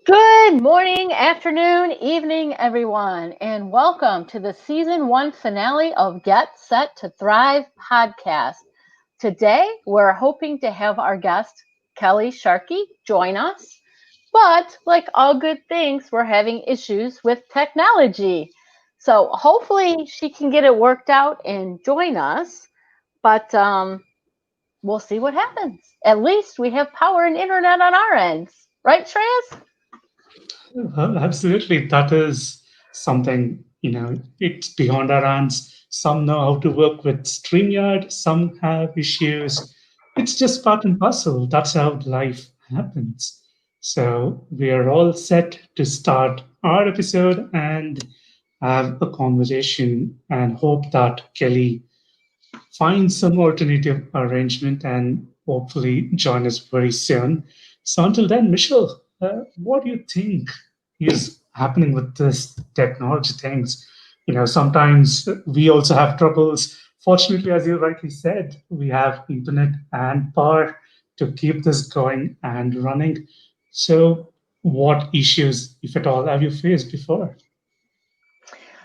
Good morning, afternoon, evening, everyone, and welcome to the season one finale of Get Set to Thrive podcast. Today, we're hoping to have our guest, Kelly Sharkey, join us. But like all good things, we're having issues with technology. So hopefully she can get it worked out and join us. But we'll see what happens. At least we have power and internet on our ends. Right, Shreyas? Absolutely. That is something, it's beyond our hands. Some know how to work with StreamYard, some have issues. It's just part and parcel. That's how life happens. So we are all set to start our episode and have a conversation and hope that Kelly find some alternative arrangement and hopefully join us very soon. So until then, Michelle, what do you think is happening with this technology things? Sometimes we also have troubles. Fortunately, as you rightly said, we have internet and power to keep this going and running. So, what issues, if at all, have you faced before?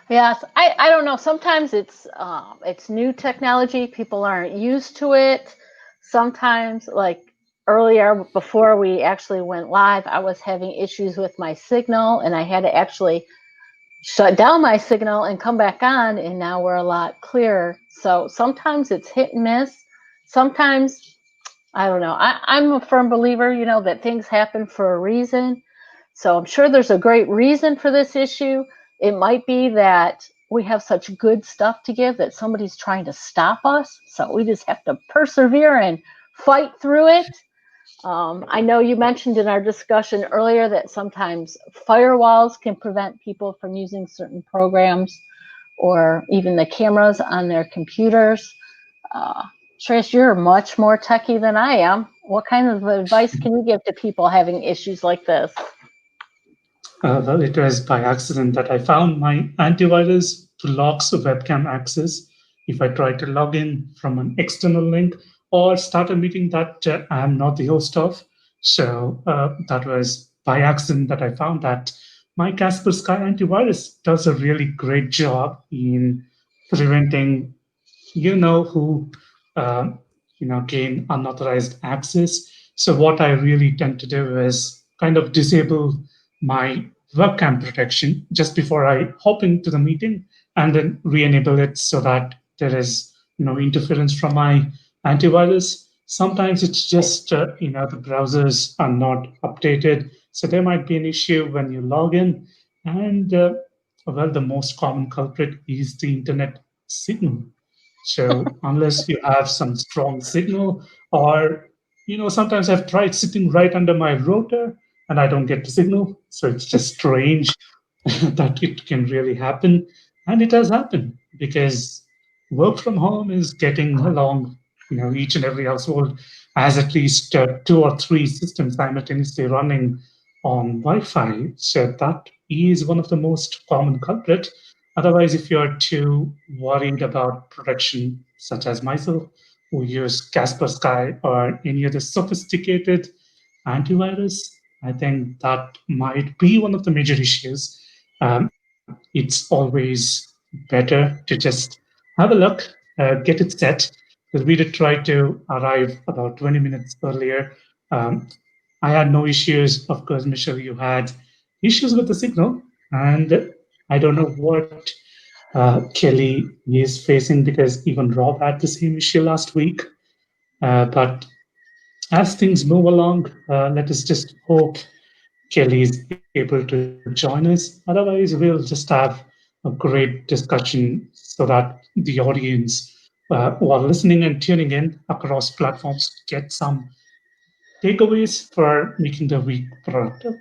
Yes, I don't know. Sometimes it's new technology. People aren't used to it. Sometimes, like earlier before we actually went live, I was having issues with my signal, and I had to actually shut down my signal and come back on, and now we're a lot clearer. So sometimes it's hit and miss. Sometimes I don't know. I'm a firm believer, that things happen for a reason. So I'm sure there's a great reason for this issue. It might be that we have such good stuff to give that somebody's trying to stop us. So we just have to persevere and fight through it. I know you mentioned in our discussion earlier that sometimes firewalls can prevent people from using certain programs or even the cameras on their computers. Uh, Trish, you're much more techie than I am. What kind of advice can you give to people having issues like this? Well, it was by accident that I found my antivirus blocks webcam access if I try to log in from an external link or start a meeting that I am not the host of. So that was by accident that I found that my Casper Sky antivirus does a really great job in preventing who uh, gain unauthorized access. So what I really tend to do is kind of disable my webcam protection just before I hop into the meeting and then re-enable it so that there is no interference from my antivirus. Sometimes it's just the browsers are not updated, so there might be an issue when you log in, and well, the most common culprit is the internet signal. So unless you have some strong signal, or sometimes I've tried sitting right under my router and I don't get the signal. So it's just strange that it can really happen. And it has happened because work from home is getting along. Each and every household has at least two or three systems simultaneously running on Wi-Fi. So that is one of the most common culprit. Otherwise, if you're too worried about protection, such as myself, who use Casper Sky or any other sophisticated antivirus, I think that might be one of the major issues. It's always better to just have a look, get it set, because we did try to arrive about 20 minutes earlier. Um, I had no issues. Of course, Michelle, you had issues with the signal, and I don't know what Kelly is facing because even Rob had the same issue last week. But as things move along, let us just hope Kelly is able to join us. Otherwise, we'll just have a great discussion so that the audience who are listening and tuning in across platforms get some takeaways for making the week productive.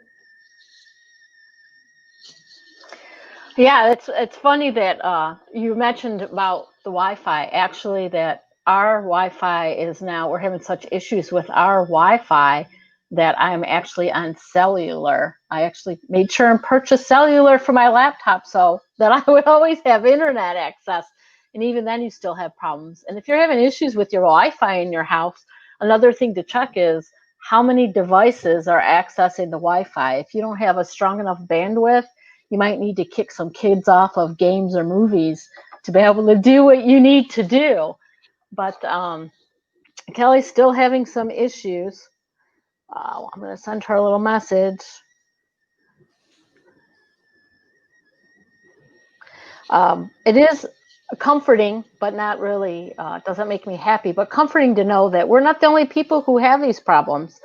Yeah, it's funny that you mentioned about the Wi-Fi. Actually, that our Wi-Fi is now we're having such issues with our Wi-Fi that I'm actually on cellular. I actually made sure and purchased cellular for my laptop so that I would always have internet access. And even then, you still have problems. And if you're having issues with your Wi-Fi in your house, another thing to check is how many devices are accessing the Wi-Fi. If you don't have a strong enough bandwidth, you might need to kick some kids off of games or movies to be able to do what you need to do. But Kelly's still having some issues. I'm going to send her a little message. It is comforting, but not really, doesn't make me happy, but comforting to know that we're not the only people who have these problems.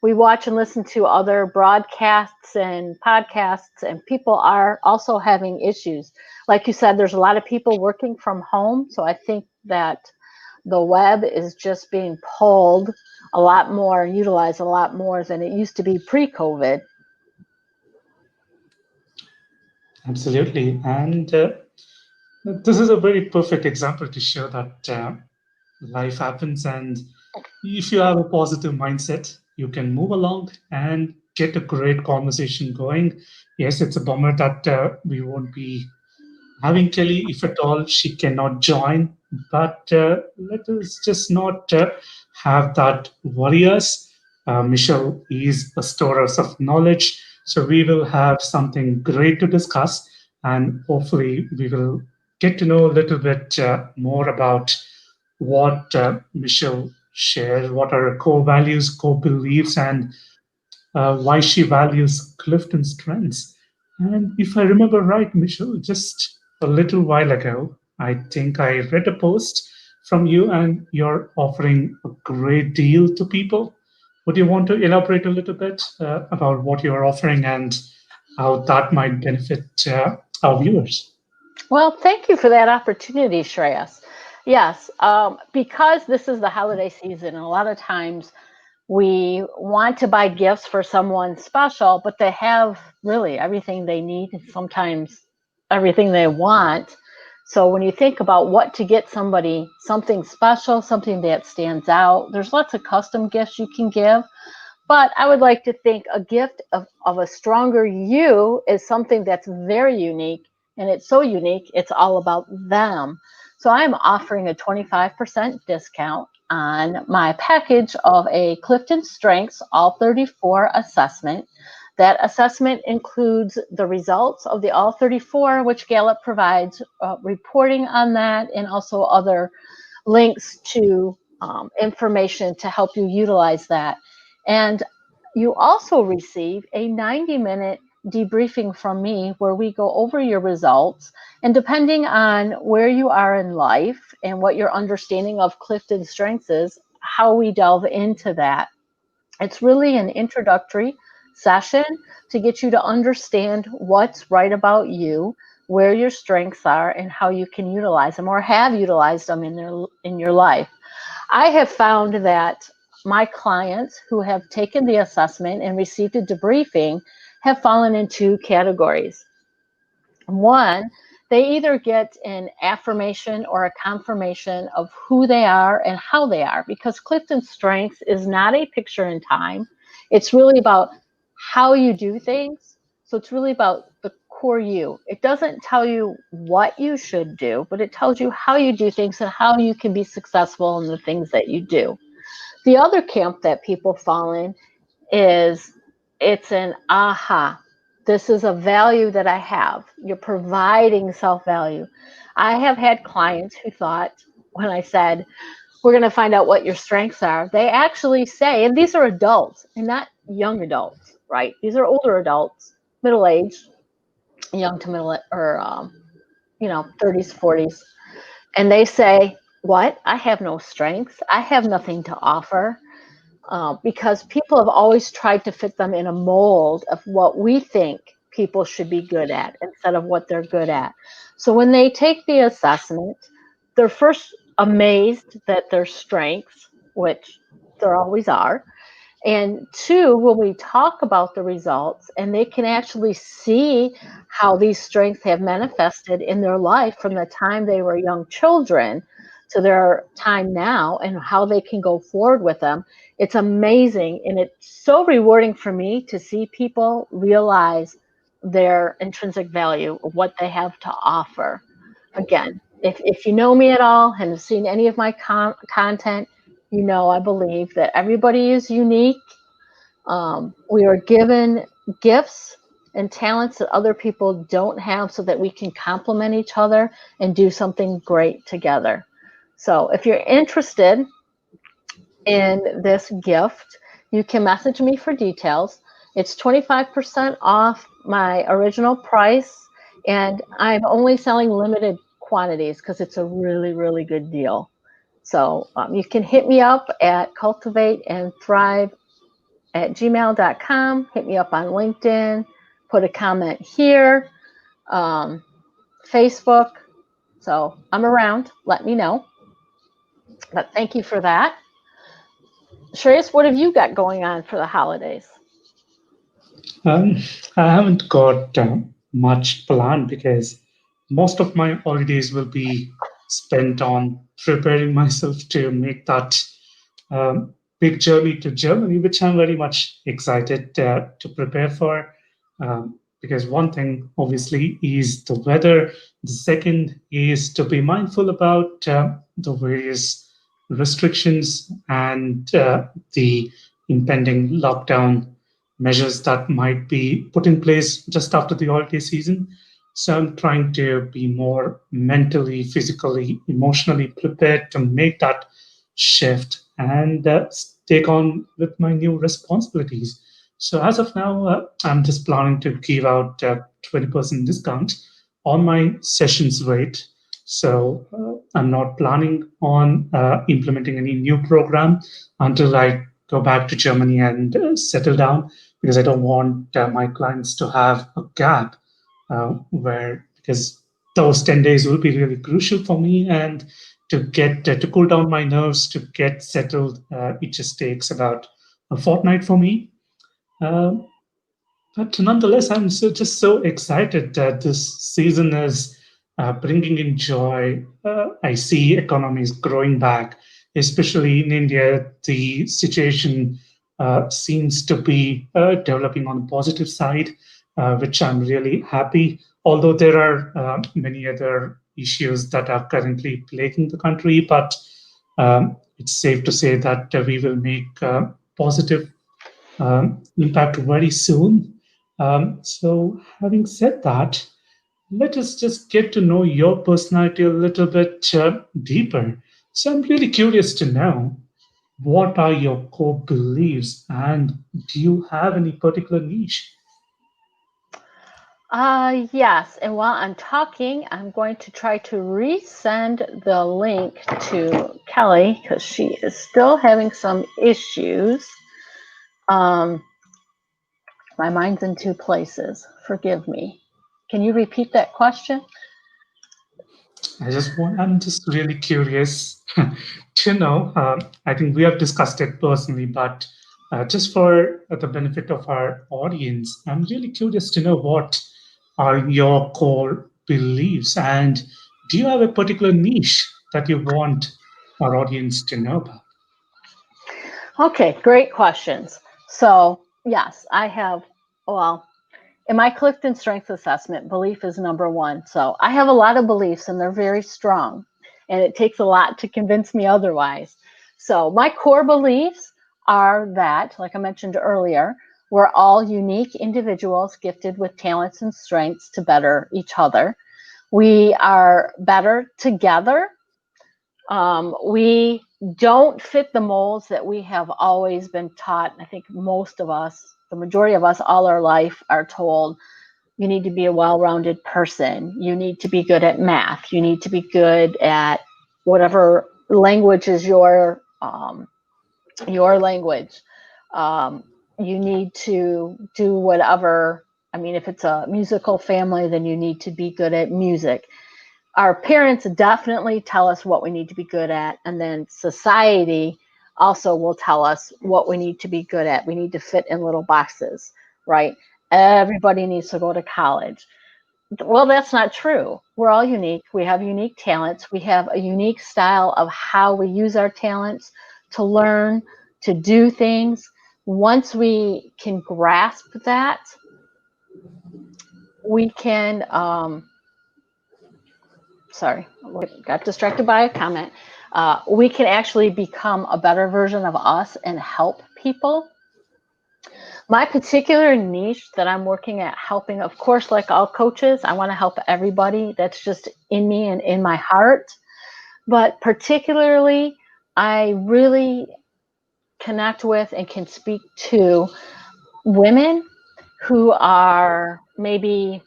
We watch and listen to other broadcasts and podcasts, and people are also having issues. Like you said, there's a lot of people working from home, so I think that the web is just being pulled a lot more, utilized a lot more than it used to be pre-COVID. Absolutely. And this is a very perfect example to show that life happens. And if you have a positive mindset, you can move along and get a great conversation going. Yes, it's a bummer that we won't be having Kelly, if at all she cannot join. But let us just not have that worry us. Michelle is a storehouse of knowledge, so we will have something great to discuss, and hopefully we will get to know a little bit more about what Michelle shares, what are her core values, core beliefs, and why she values Clifton's strengths. And if I remember right, Michelle, just a little while ago, I think I read a post from you and you're offering a great deal to people. Would you want to elaborate a little bit about what you're offering and how that might benefit our viewers? Well, thank you for that opportunity, Shreyas. Yes, because this is the holiday season, and a lot of times we want to buy gifts for someone special, but they have really everything they need, and sometimes everything they want. So when you think about what to get somebody, something special, something that stands out, there's lots of custom gifts you can give. But I would like to think a gift of a stronger you is something that's very unique. And it's so unique, it's all about them. So I'm offering a 25% discount on my package of a Clifton Strengths All 34 assessment. That assessment includes the results of the All 34, which Gallup provides reporting on that, and also other links to information to help you utilize that. And you also receive a 90-minute debriefing from me where we go over your results. And depending on where you are in life and what your understanding of Clifton strengths is, how we delve into that. It's really an introductory session to get you to understand what's right about you, where your strengths are, and how you can utilize them or have utilized them in your life. I have found that my clients who have taken the assessment and received a debriefing have fallen in two categories. One, they either get an affirmation or a confirmation of who they are and how they are, because Clifton Strengths is not a picture in time. It's really about how you do things. So it's really about the core you. It doesn't tell you what you should do, but it tells you how you do things and how you can be successful in the things that you do. The other camp that people fall in is it's an aha. This is a value that I have. You're providing self value. I have had clients who thought when I said, we're going to find out what your strengths are, they actually say, and these are adults and not young adults, right? These are older adults, middle aged, young to middle, or, 30s, 40s. And they say, what? I have no strengths. I have nothing to offer, because people have always tried to fit them in a mold of what we think people should be good at instead of what they're good at. So when they take the assessment, they're first amazed that their strengths, which there always are, and two, when we talk about the results and they can actually see how these strengths have manifested in their life from the time they were young children to their time now and how they can go forward with them, it's amazing. And it's so rewarding for me to see people realize their intrinsic value of what they have to offer. Again, if you know me at all and have seen any of my content, I believe that everybody is unique We are given gifts and talents that other people don't have so that we can complement each other and do something great together. So if you're interested in this gift, you can message me for details. It's 25% off my original price, and I'm only selling limited quantities because it's a really, really good deal. So you can hit me up at cultivateandthrive@gmail.com. Hit me up on LinkedIn. Put a comment here. Um, Facebook. So I'm around. Let me know. But thank you for that. Shreyas, what have you got going on for the holidays? Um, I haven't got much planned because most of my holidays will be spent on preparing myself to make that big journey to Germany, which I'm very much excited to prepare for. Because one thing, obviously, is the weather. The second is to be mindful about the various restrictions and the impending lockdown measures that might be put in place just after the holiday season. So I'm trying to be more mentally, physically, emotionally prepared to make that shift and take on with my new responsibilities. So as of now, I'm just planning to give out 20% discount on my sessions rate. So I'm not planning on implementing any new program until I go back to Germany and settle down because I don't want my clients to have a gap where because those 10 days will be really crucial for me and to get to cool down my nerves to get settled it just takes about a fortnight for me. Um, but nonetheless, I'm just so excited that this season is bringing in joy. I see economies growing back, especially in India. The situation seems to be developing on the positive side, which I'm really happy. Although there are many other issues that are currently plaguing the country, but it's safe to say that we will make positive impact very soon. So, having said that, let us just get to know your personality a little bit deeper. So, I'm really curious to know what are your core beliefs and do you have any particular niche? Yes, and while I'm talking, I'm going to try to resend the link to Kelly because she is still having some issues. Um, my mind's in two places. Forgive me. Can you repeat that question? I'm just really curious to know. I think we have discussed it personally, but just for the benefit of our audience, I'm really curious to know what are your core beliefs and do you have a particular niche that you want our audience to know about? Okay, great questions. So, yes, I have, well, in my Clifton Strengths Assessment, belief is number one. So I have a lot of beliefs and they're very strong. And it takes a lot to convince me otherwise. So my core beliefs are that, like I mentioned earlier, we're all unique individuals gifted with talents and strengths to better each other. We are better together. We don't fit the molds that we have always been taught. I think most of us, the majority of us, all our life are told you need to be a well-rounded person. You need to be good at math. You need to be good at whatever language is your language. Um, you need to do whatever. I mean, if it's a musical family, then you need to be good at music. Our parents definitely tell us what we need to be good at, and then society also will tell us what we need to be good at. We need to fit in little boxes, right? Everybody needs to go to college. Well, that's not true. We're all unique. We have unique talents. We have a unique style of how we use our talents to learn, to do things. Once we can grasp that, we can, sorry, got distracted by a comment. We can actually become a better version of us and help people. My particular niche that I'm working at helping, of course, like all coaches, I want to help everybody. That's just in me and in my heart. But particularly, I really connect with and can speak to women who are maybe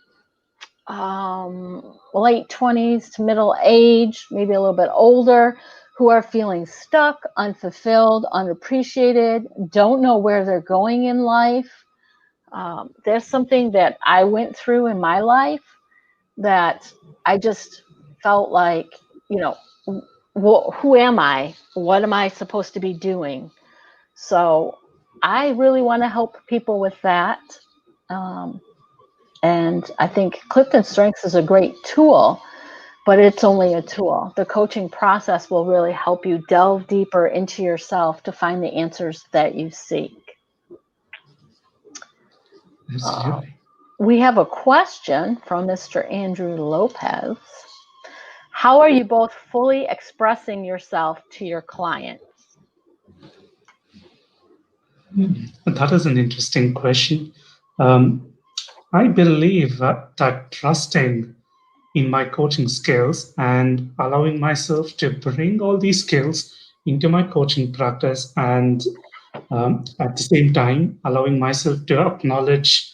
late 20s to middle age, maybe a little bit older, who are feeling stuck, unfulfilled, unappreciated, don't know where they're going in life. There's something that I went through in my life that I just felt like, you know, who am I? What am I supposed to be doing? So I really want to help people with that. Um, and I think Clifton Strengths is a great tool, but it's only a tool. The coaching process will really help you delve deeper into yourself to find the answers that you seek. Uh, Absolutely. we have a question from Mr. Andrew Lopez. How are you both fully expressing yourself to your clients? That is an interesting question. Um, I believe that trusting in my coaching skills and allowing myself to bring all these skills into my coaching practice, and at the same time allowing myself to acknowledge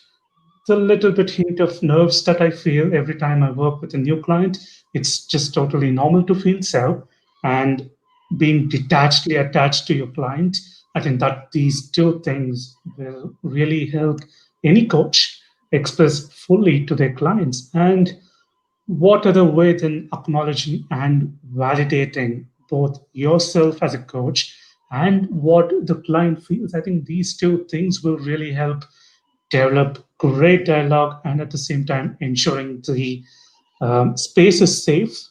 the little bit hint of nerves that I feel every time I work with a new client. It's just totally normal to feel so. And being detachedly attached to your client, I think that these two things will really help any coach express fully to their clients. And what other way than acknowledging and validating both yourself as a coach and what the client feels? I think these two things will really help develop great dialogue and at the same time ensuring the space is safe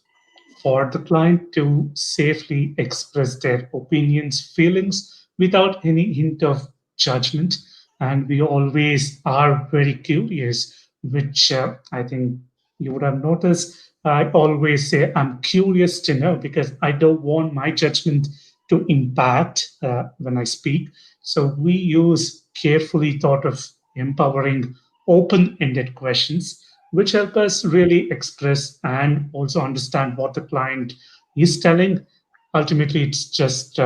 for the client to safely express their opinions, feelings without any hint of judgment. And we always are very curious, which I think you would have noticed. I always say I'm curious to know because I don't want my judgment to impact when I speak. So we use carefully thought of empowering open ended questions which help us really express and also understand what the client is telling. Ultimately, it's just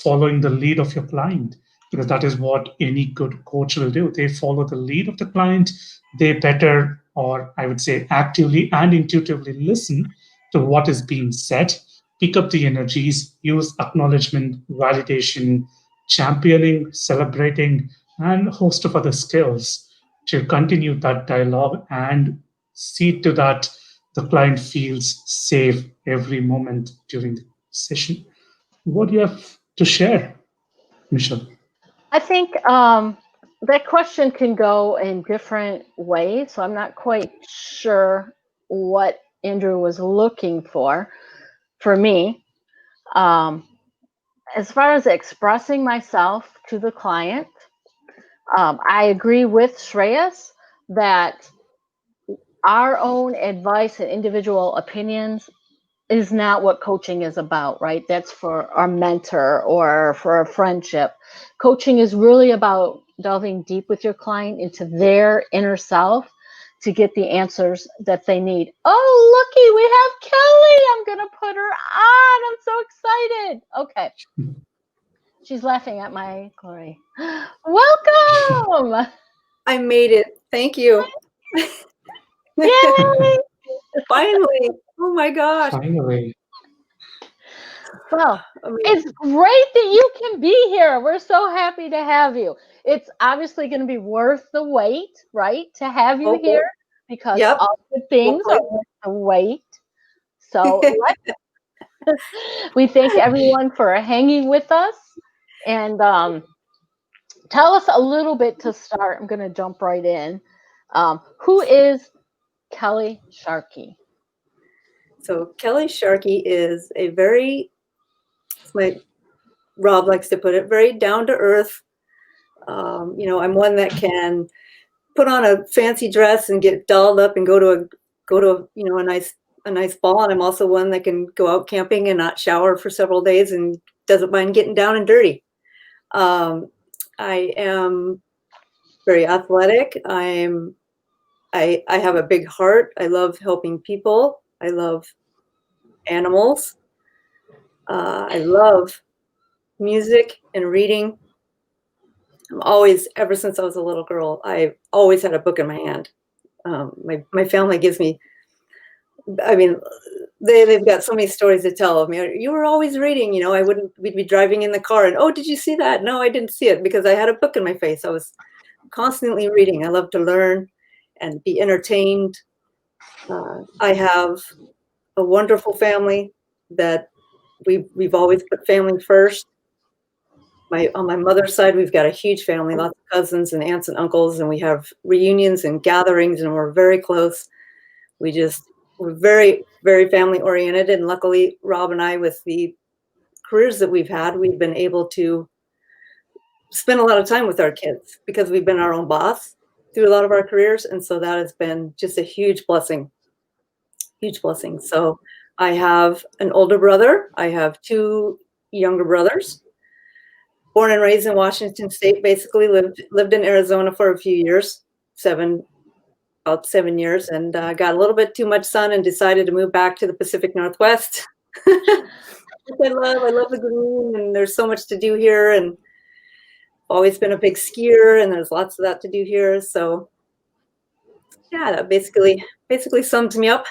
following the lead of your client because that is what any good coach will do. They follow the lead of the client. They better, or I would say, actively and intuitively listen to what is being said, pick up the energies, use acknowledgement, validation, championing, celebrating, and a host of other skills to continue that dialogue and see to that the client feels safe every moment during the session. What do you have to share, Michelle? I think that question can go in different ways, so I'm not quite sure what Andrew was looking for. For me, um, as far as expressing myself to the client, I agree with Shreyas that our own advice and individual opinions is not what coaching is about, right? That's for our mentor or for a friendship. Coaching is really about delving deep with your client into their inner self to get the answers that they need. Oh, looky, we have Kelly. I'm going to put her on. I'm so excited. Okay. She's laughing at my glory. Welcome. I made it. Thank you. Yay. Finally. Oh my gosh. Finally. Well, I mean, it's great that you can be here. We're so happy to have you. It's obviously going to be worth the wait, right? To have you hopefully. here because Yep. all good things Hopefully. are worth the wait. So we thank everyone for hanging with us. And tell us a little bit to start. I'm going to jump right in. Who is Kelly Sharkey? So Kelly Sharkey is a very, as my Rob likes to put it, very down to earth. I'm one that can put on a fancy dress and get dolled up and go to a nice ball. And I'm also one that can go out camping and not shower for several days and doesn't mind getting down and dirty. I am very athletic. I have a big heart. I love helping people. I love animals. I love music and reading. I'm always, ever since I was a little girl, I've always had a book in my hand. My family gives me, I mean, they've got so many stories to tell of me. You were always reading, you know. We'd be driving in the car and, oh, did you see that? No, I didn't see it, because I had a book in my face. I was constantly reading. I love to learn and be entertained. I have a wonderful family that we've always put family first. On my mother's side, we've got a huge family, lots of cousins and aunts and uncles, and we have reunions and gatherings, and we're very close. We're very, very family oriented, and luckily, Rob and I, with the careers that we've had, we've been able to spend a lot of time with our kids because we've been our own boss through a lot of our careers, and so that has been just a huge blessing. Huge blessing. So I have an older brother. I have two younger brothers. Born and raised in Washington State, basically lived in Arizona for a few years, about 7 years, and got a little bit too much sun and decided to move back to the Pacific Northwest. Which I love. I love the green, and there's so much to do here, and always been a big skier, and there's lots of that to do here. So yeah, that basically sums me up.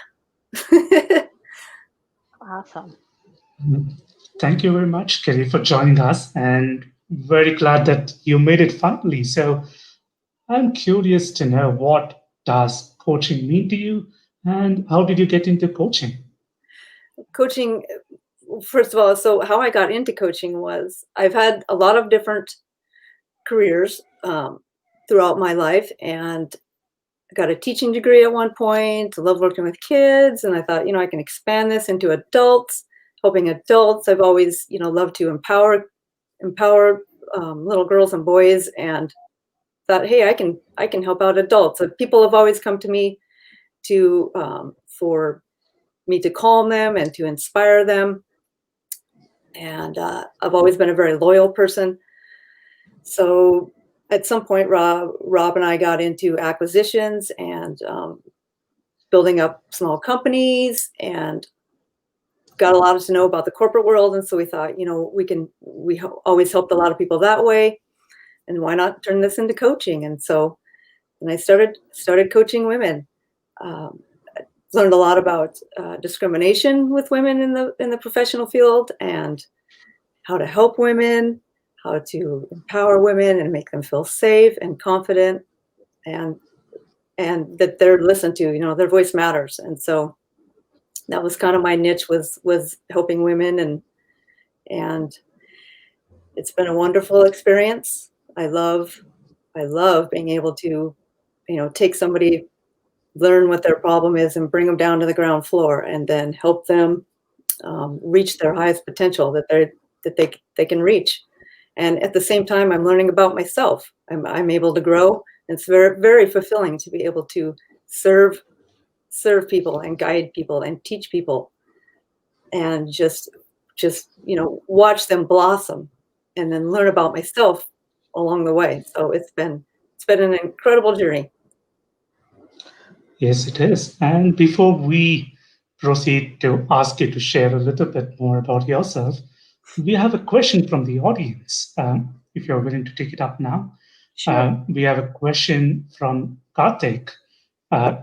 Awesome. Thank you very much, Kelly, for joining us, and very glad that you made it finally. So I'm curious to know, what does coaching mean to you, and how did you get into coaching? Coaching, first of all, so how I got into coaching was I've had a lot of different careers throughout my life, and I got a teaching degree at one point. I love working with kids, and I thought, I can expand this into adults, helping adults. I've always, loved to empower little girls and boys, and thought, hey, I can help out adults. So people have always come to me for me to calm them and to inspire them, and I've always been a very loyal person. So at some point, Rob and I got into acquisitions and building up small companies, and got a lot to know about the corporate world. And so we thought, we always helped a lot of people that way, and why not turn this into coaching? And so, I started coaching women. Learned a lot about discrimination with women in the professional field, and how to help women, how to empower women and make them feel safe and confident, and that they're listened to. Their voice matters. And so that was kind of my niche, was helping women, and it's been a wonderful experience. I love being able to, take somebody, learn what their problem is, and bring them down to the ground floor, and then help them reach their highest potential that they can reach. And at the same time, I'm learning about myself. I'm able to grow. It's very, very fulfilling to be able to serve people and guide people and teach people, and just watch them blossom, and then learn about myself along the way. So it's been an incredible journey. Yes, it is. And before we proceed to ask you to share a little bit more about yourself, we have a question from the audience. If you're willing to take it up now. Sure. We have a question from Karthik.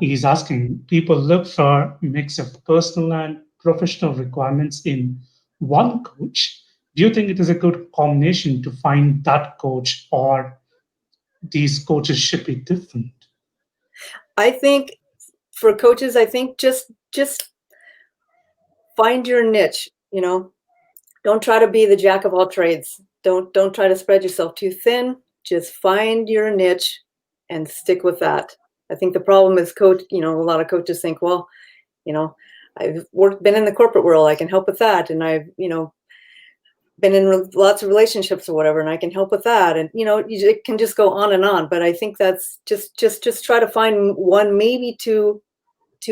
He's asking, people look for a mix of personal and professional requirements in one coach. Do you think it is a good combination to find that coach, or these coaches should be different? I think for coaches, I think just find your niche. Don't try to be the jack of all trades. Don't try to spread yourself too thin. Just find your niche and stick with that. I think the problem is a lot of coaches think, well, I've been in the corporate world, I can help with that, and I've been in lots of relationships or whatever, and I can help with that, and it can just go on and on. But I think that's just try to find one, maybe two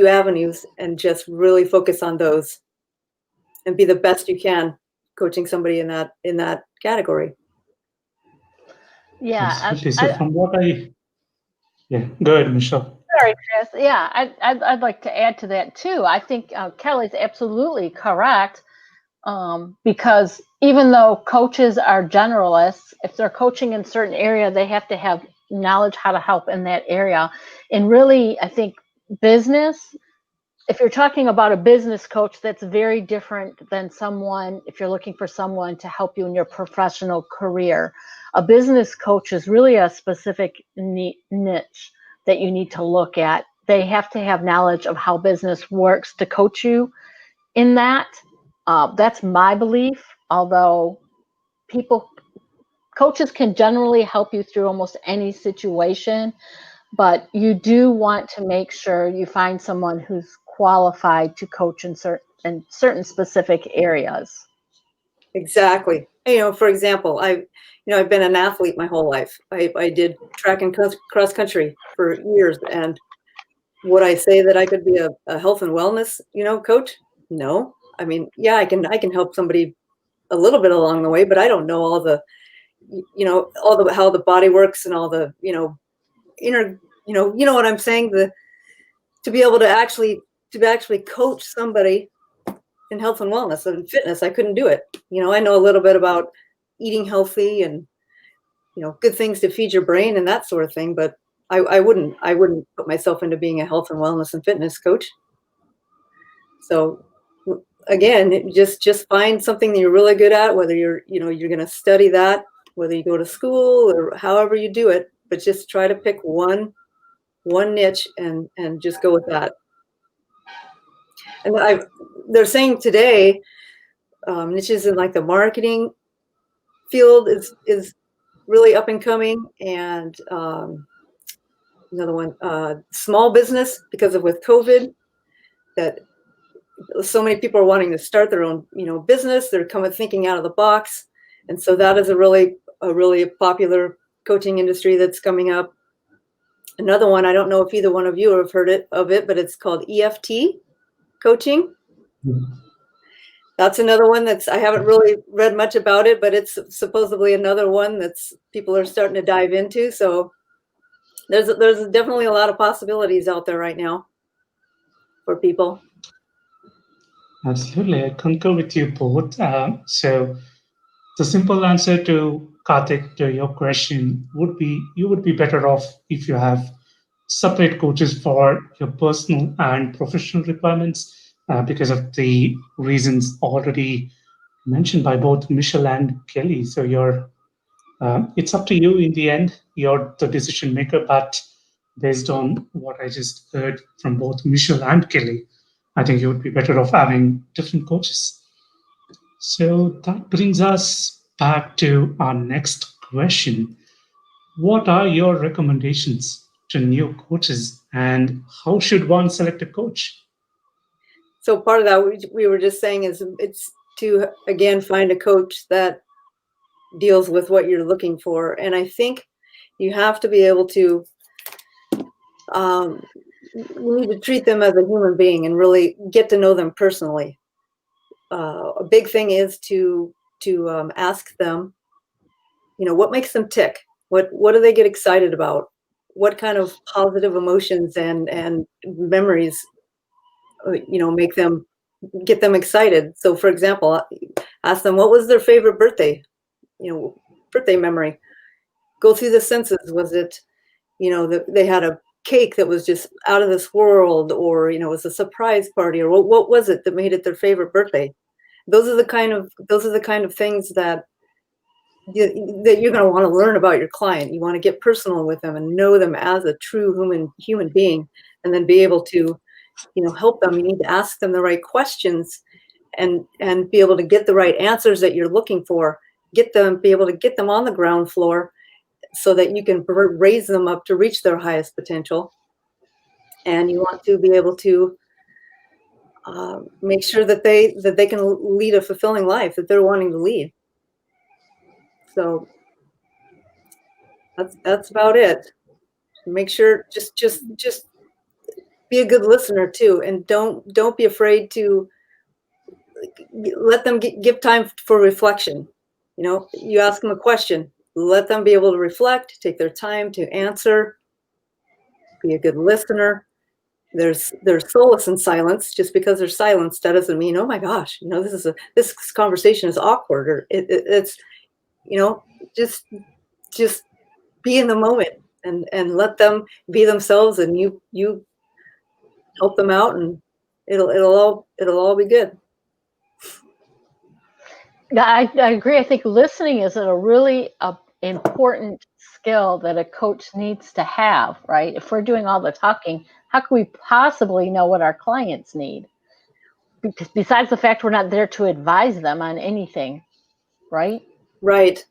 avenues, and just really focus on those, and be the best you can coaching somebody in that category. Yeah. Absolutely. So from what I Yeah, go ahead, Michelle. Sorry, Chris. Yeah, I'd like to add to that too. I think Kelly's absolutely correct, because even though coaches are generalists, if they're coaching in certain area, they have to have knowledge how to help in that area. And really, I think business, if you're talking about a business coach, that's very different than someone, if you're looking for someone to help you in your professional career. A business coach is really a specific niche that you need to look at. They have to have knowledge of how business works to coach you in that. That's my belief, although people, coaches can generally help you through almost any situation, but you do want to make sure you find someone who's qualified to coach in certain specific areas. Exactly. For example, I've been an athlete my whole life. I did track and cross country for years, and would I say that I could be a health and wellness, coach? No. I mean, yeah, I can help somebody a little bit along the way, but I don't know all the, how the body works and all the, inner, what I'm saying, to be able to actually coach somebody in health and wellness and fitness. I couldn't do it. I know a little bit about eating healthy and, good things to feed your brain and that sort of thing, but I wouldn't put myself into being a health and wellness and fitness coach. So again, just find something that you're really good at, whether you're going to study that, whether you go to school or however you do it, but just try to pick one niche and just go with that. And they're saying today, niches in like the marketing field is really up and coming, and another one, small business, because of with COVID, that so many people are wanting to start their own business. They're thinking out of the box, and so that is a really popular coaching industry that's coming up. Another one, I don't know if either one of you have heard of it, but it's called EFT coaching. That's another one I haven't really read much about it, but it's supposedly another one that's people are starting to dive into. So there's definitely a lot of possibilities out there right now for people. Absolutely, I concur with you both. So the simple answer to Karthik to your question would be you would be better off if you have separate coaches for your personal and professional requirements because of the reasons already mentioned by both Michelle and Kelly. So it's up to you in the end. You're the decision maker, but based on what I just heard from both Michelle and Kelly, I think you would be better off having different coaches. So that brings us back to our next question. What are your recommendations to new coaches and how should one select a coach? So part of that we were just saying is it's to, again, find a coach that deals with what you're looking for. And I think you have to be able to, you need to treat them as a human being and really get to know them personally. A big thing is to ask them, what makes them tick? What do they get excited about? What kind of positive emotions and memories, get them excited? So, for example, ask them what was their favorite birthday memory. Go through the senses. Was it, that they had a cake that was just out of this world, or it was a surprise party, or what was it that made it their favorite birthday? Those are the kind of things that you're going to want to learn about your client. You want to get personal with them and know them as a true human being, and then be able to, help them. You need to ask them the right questions and be able to get the right answers that you're looking for. Be able to get them on the ground floor so that you can raise them up to reach their highest potential. And you want to be able to make sure that they can lead a fulfilling life that they're wanting to lead. So that's about it. Make sure just be a good listener too, and don't be afraid to let them give time for reflection. You ask them a question, let them be able to reflect, take their time to answer, be a good listener. There's solace in silence. Just because there's silence, that doesn't mean, oh my gosh, this conversation is awkward, or it's, just be in the moment and let them be themselves, and you help them out, and it'll all be good. Yeah, I agree. I think listening is a really important skill that a coach needs to have, right? If we're doing all the talking, how can we possibly know what our clients need? Because besides the fact we're not there to advise them on anything, right? Right.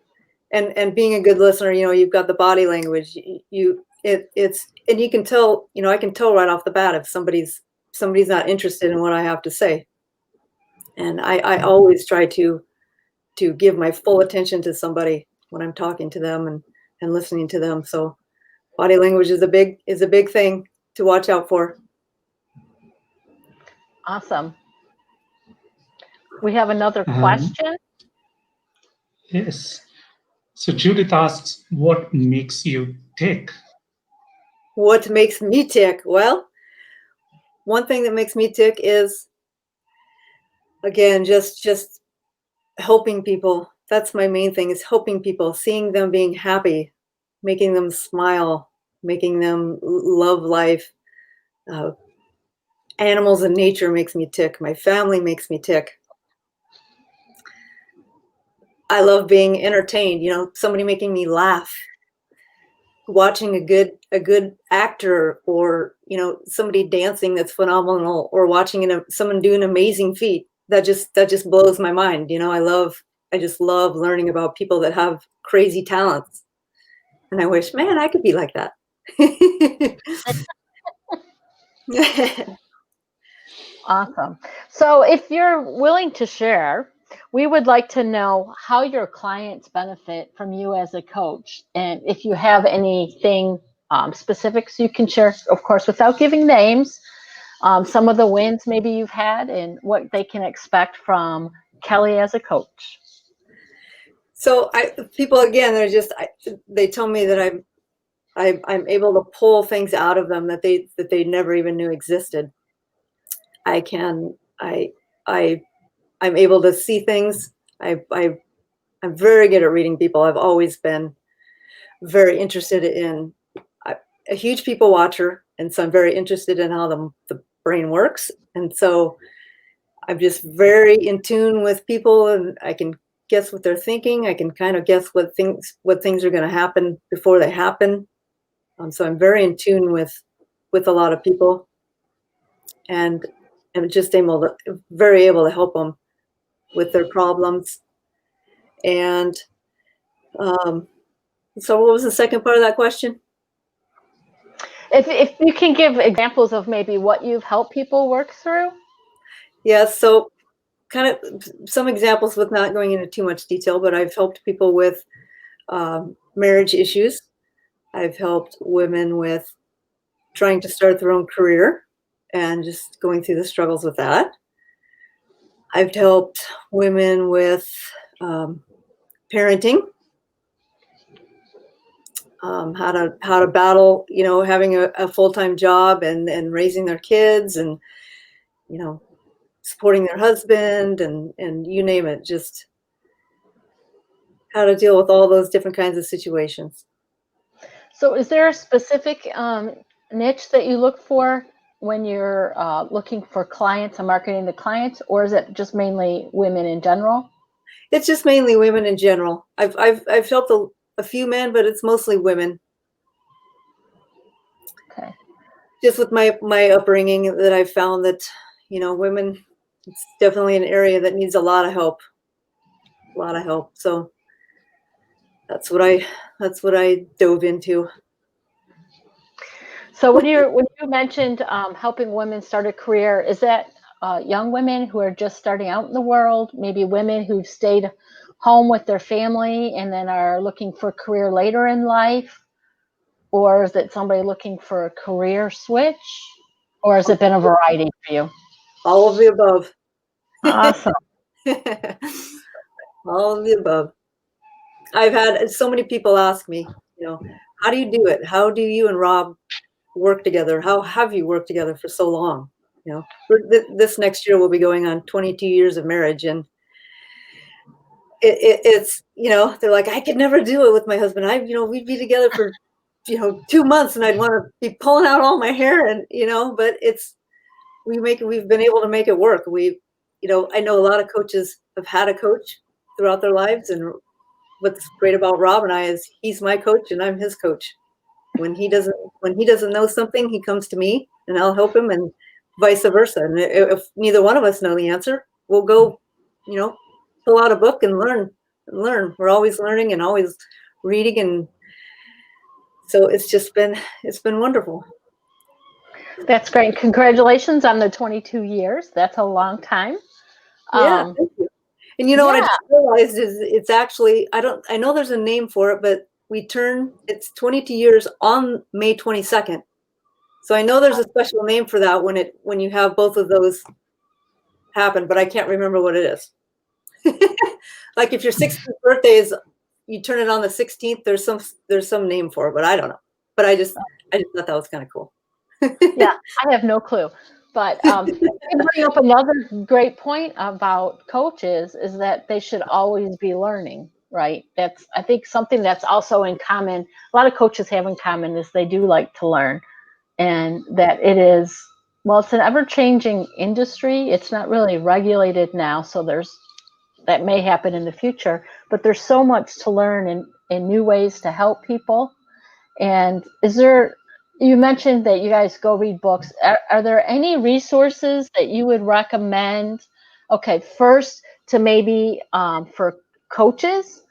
And being a good listener, you've got the body language. It's and you can tell, I can tell right off the bat if somebody's not interested in what I have to say. And I always try to give my full attention to somebody when I'm talking to them and listening to them. So body language is a big thing to watch out for. Awesome. We have another question. Yes. So Judith asks, what makes you tick? What makes me tick? Well, one thing that makes me tick is, again, just helping people. That's my main thing, is helping people, seeing them being happy, making them smile, making them love life. Animals and nature makes me tick. My family makes me tick. I love being entertained, somebody making me laugh, watching a good actor, or, somebody dancing that's phenomenal, or watching someone do an amazing feat. That just blows my mind. I just love learning about people that have crazy talents. And I wish, man, I could be like that. Awesome. So if you're willing to share, we would like to know how your clients benefit from you as a coach. And if you have anything specifics you can share, of course, without giving names, some of the wins maybe you've had and what they can expect from Kelly as a coach. So people, again, they tell me that I'm able to pull things out of them that they never even knew existed. I'm able to see things. I'm very good at reading people. I've always been very interested in a huge people watcher, and so I'm very interested in how the brain works. And so I'm just very in tune with people, and I can guess what they're thinking. I can kind of guess what things are going to happen before they happen. So I'm very in tune with a lot of people, and just very able to help them with their problems. And so what was the second part of that question? If you can give examples of maybe what you've helped people work through. Yeah, so kind of some examples, with not going into too much detail, but I've helped people with marriage issues. I've helped women with trying to start their own career and just going through the struggles with that. I've helped women with parenting, how to battle, having a full-time job and raising their kids, and supporting their husband, and you name it, just how to deal with all those different kinds of situations. So is there a specific niche that you look for when you're looking for clients and marketing to clients, or is it just mainly women in general? It's just mainly women in general. I've helped a few men, but it's mostly women. Okay. Just with my upbringing, that I've found that, women, it's definitely an area that needs a lot of help. So that's what I dove into. So when you mentioned helping women start a career, is that young women who are just starting out in the world, maybe women who've stayed home with their family and then are looking for a career later in life? Or is it somebody looking for a career switch? Or has it been a variety for you? All of the above. Awesome. All of the above. I've had so many people ask me, how do you do it? How do you and Rob, work together? How have you worked together for so long? You know, this next year we'll be going on 22 years of marriage, and it's, you know, they're like, I could never do it with my husband. You know, we'd be together for, you know, 2 months, and I'd want to be pulling out all my hair, and you know, but we've been able to make it work. You know, I know a lot of coaches have had a coach throughout their lives, and what's great about Rob and I is he's my coach and I'm his coach. When he doesn't know something, he comes to me and I'll help him, and vice versa. And if neither one of us know the answer, we'll go, you know, pull out a book and learn. We're always learning and always reading, and so it's been wonderful. That's great. Congratulations on the 22 years. That's a long time. Yeah, thank you. And you know what I Yeah. just realized is it's actually, I know there's a name for it, but it's 22 years on May 22nd. So I know there's a special name for that when you have both of those happen, but I can't remember what it is. Like if your 16th birthday is, you turn it on the 16th, there's some name for it, but I don't know. But I just thought that was kind of cool. Yeah, I have no clue. But you bring up another great point about coaches is that they should always be learning, right? That's, I think, something that's also in common. A lot of coaches have in common is they do like to learn, and that it is, well, it's an ever-changing industry. It's not really regulated now, so that may happen in the future. But there's so much to learn in new ways to help people. And you mentioned that you guys go read books. Are there any resources that you would recommend? Okay, first to maybe for coaches,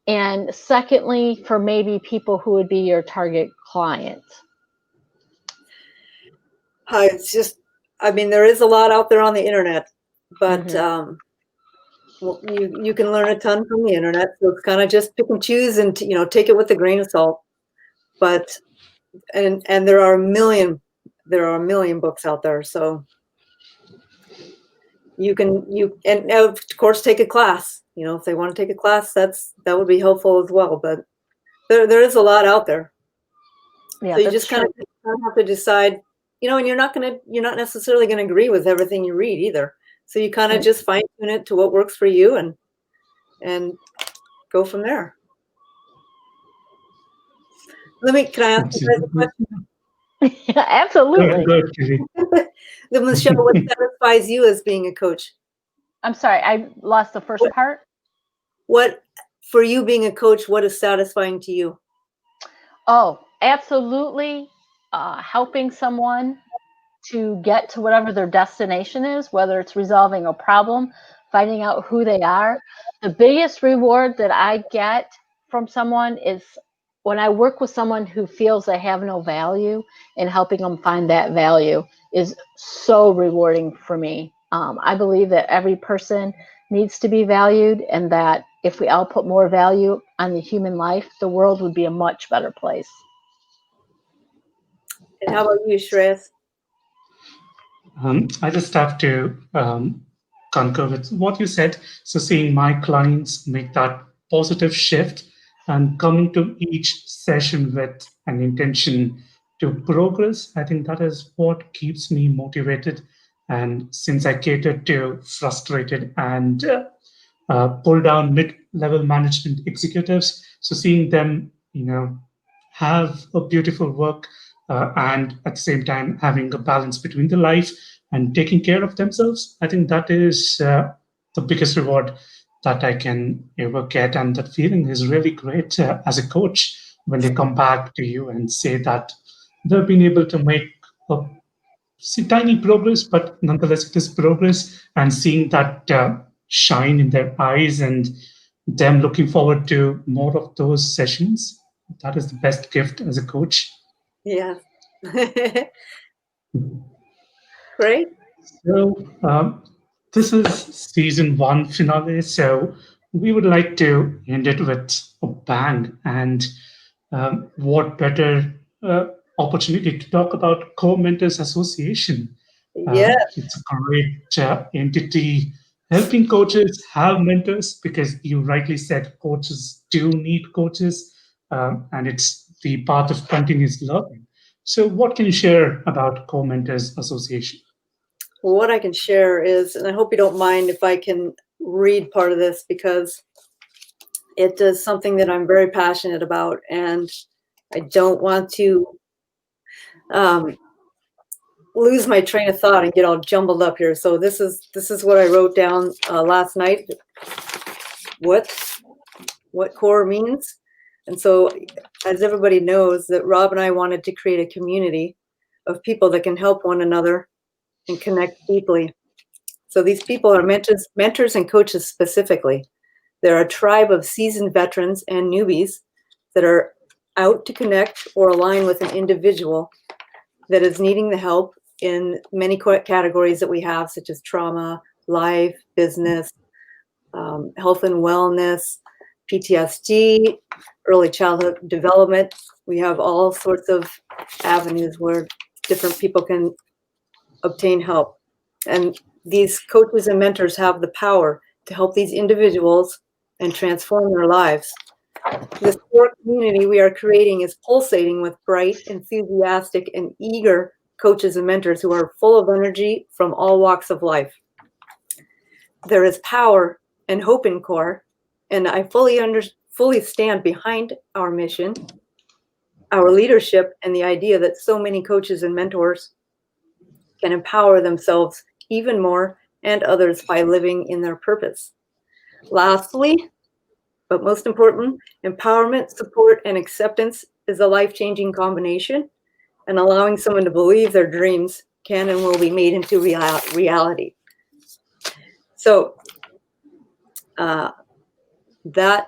and secondly for maybe people who would be your target clients. It's just, I mean, there is a lot out there on the internet, but well, you can learn a ton from the internet. So it's kind of just pick and choose, and you know, take it with a grain of salt. But and there are a million books out there, so and of course take a class. You know, if they want to take a class, that would be helpful as well. But there is a lot out there. Yeah, so you just kind of have to decide. You know, and you're not necessarily going to agree with everything you read either. So you kind of just fine tune it to what works for you, and go from there. Can I ask you guys a question? Yeah, absolutely. Good, Kelly. Then Michele, what satisfies you as being a coach? I'm sorry, I lost the first part. What, for you being a coach, what is satisfying to you? Oh, absolutely. Helping someone to get to whatever their destination is, whether it's resolving a problem, finding out who they are. The biggest reward that I get from someone is when I work with someone who feels they have no value, and helping them find that value is so rewarding for me. I believe that every person needs to be valued, and that if we all put more value on the human life, the world would be a much better place. And how about you, Shreyas? I just have to concur with what you said. So, seeing my clients make that positive shift and coming to each session with an intention to progress, I think that is what keeps me motivated. And since I cater to frustrated and pull down mid-level management executives, so seeing them, have a beautiful work and at the same time having a balance between the life and taking care of themselves, I think that is the biggest reward that I can ever get. And that feeling is really great as a coach when they come back to you and say that they've been able to make a tiny progress, but nonetheless it is progress, and seeing that shine in their eyes and them looking forward to more of those sessions. That is the best gift as a coach. Yeah. Great. So, this is season one finale. So, we would like to end it with a bang. And what better opportunity to talk about Co-Mentors Association? Yeah. It's a great entity helping coaches have mentors, because you rightly said coaches do need coaches, and it's the path of continuous learning. So, what can you share about Co-Mentors Association? Well, what I can share is, and I hope you don't mind if I can read part of this because it is something that I'm very passionate about, and I don't want to um, lose my train of thought and get all jumbled up here. So this is what I wrote down last night. What core means, and so as everybody knows, that Rob and I wanted to create a community of people that can help one another and connect deeply. So these people are mentors and coaches specifically. They're a tribe of seasoned veterans and newbies that are out to connect or align with an individual that is needing the help in many categories that we have, such as trauma, life, business, health and wellness, PTSD, early childhood development. We have all sorts of avenues where different people can obtain help. And these coaches and mentors have the power to help these individuals and transform their lives. This core community we are creating is pulsating with bright, enthusiastic, and eager coaches and mentors who are full of energy from all walks of life. There is power and hope in core, and I fully stand behind our mission, our leadership, and the idea that so many coaches and mentors can empower themselves even more and others by living in their purpose. Lastly, but most important, empowerment, support, and acceptance is a life-changing combination, and allowing someone to believe their dreams can and will be made into reality. So that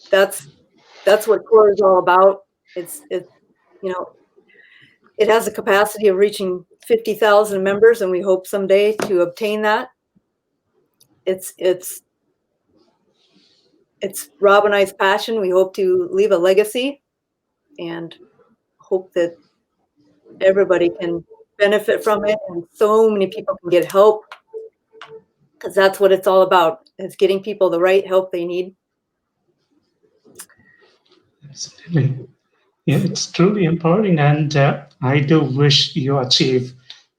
that's what core is all about. It's you know, it has a capacity of reaching 50,000 members, and we hope someday to obtain that. It's Rob and I's passion. We hope to leave a legacy and hope that everybody can benefit from it and so many people can get help, because that's what it's all about, is getting people the right help they need. Absolutely. Yeah, it's truly empowering, and I do wish you achieve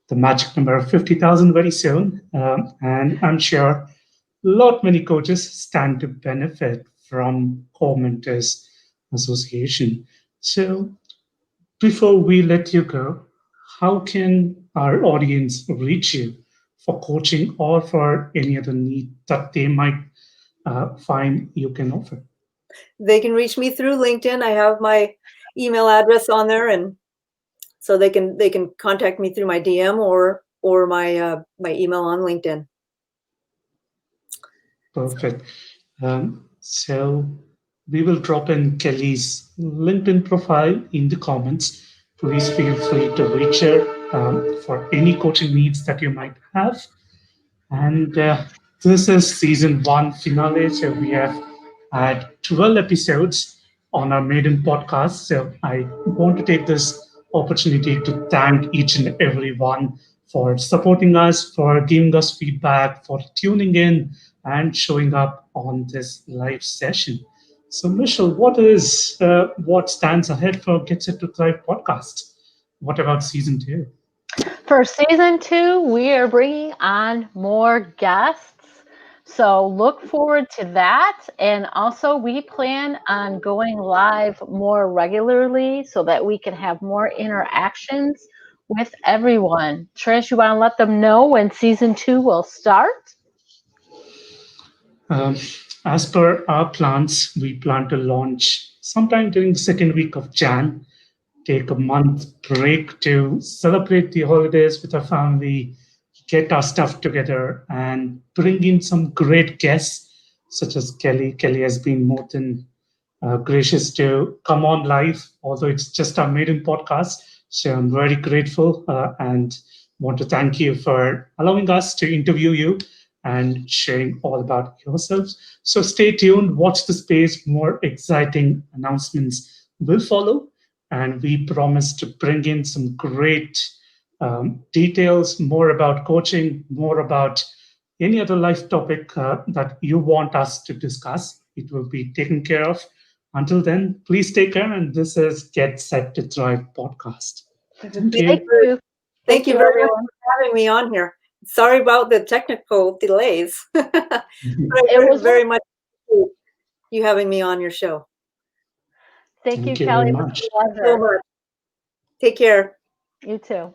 the magic number of 50,000 very soon. And I'm sure a lot many coaches stand to benefit from Co-Mentors Association. So before we let you go, how can our audience reach you for coaching or for any other need that they might find you can offer? They can reach me through LinkedIn. I have my email address on there, and so they can contact me through my DM or my email on LinkedIn. Perfect. So we will drop in Kelly's LinkedIn profile in the comments. Please feel free to reach her for any coaching needs that you might have. And this is season one finale. So we have had 12 episodes on our maiden podcast. So I want to take this opportunity to thank each and every one for supporting us, for giving us feedback, for tuning in and showing up on this live session. So, Michelle, what stands ahead for Get Set to Thrive podcast? What about season two? For season two, we are bringing on more guests. So look forward to that. And also, we plan on going live more regularly so that we can have more interactions with everyone. Trish, you want to let them know when season two will start? Um, as per our plans, we plan to launch sometime during the second week of Jan, take a month break to celebrate the holidays with our family, get our stuff together, and bring in some great guests such as Kelly. Kelly has been more than gracious to come on live, although it's just our maiden podcast. So I'm very grateful and want to thank you for allowing us to interview you and sharing all about yourselves. So stay tuned, watch the space, more exciting announcements will follow. And we promise to bring in some great details, more about coaching, more about any other life topic that you want us to discuss. It will be taken care of Until then, please take care. And this is Get Set to Thrive podcast. Thank you. Thank you. Thank you very much everyone. for having me on here. Sorry about the technical delays. But I It was very much appreciate you having me on your show. Thank you, Thank you Kelly. very It was much. a pleasure. So much. Take care. You too.